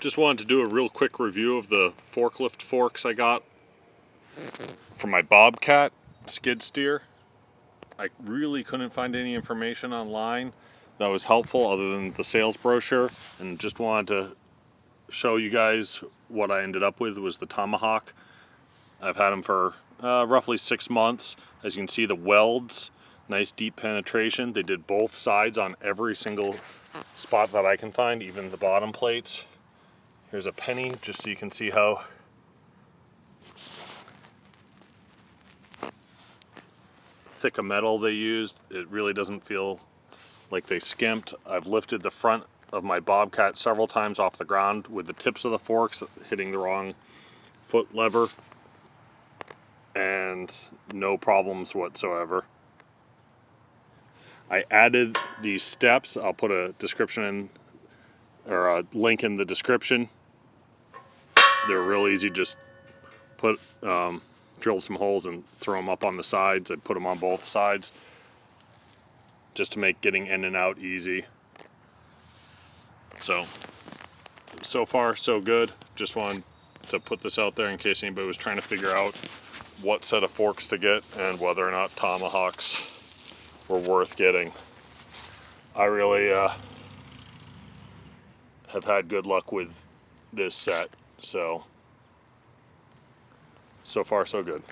Just wanted to do a real quick review of the forklift forks I got for my Bobcat skid steer. I really couldn't find any information online that was helpful other than the sales brochure, and just wanted to show you guys what I ended up with was the Tomahawk. I've had them for roughly 6 months. As you can see, the welds, nice deep penetration. They did both sides on every single spot that I can find, even the bottom plates. Here's a penny, just so you can see how thick a metal they used. It really doesn't feel like they skimped. I've lifted the front of my Bobcat several times off the ground with the tips of the forks hitting the wrong foot lever, and no problems whatsoever. I added these steps. I'll put a description in, or a link in the description. They're real easy. Just put drill some holes and throw them up on the sides. I put them on both sides just to make getting in and out easy. So far so good. Just wanted to put this out there in case anybody was trying to figure out what set of forks to get and whether or not Tomahawks were worth getting. I really have had good luck with this set, so far so good.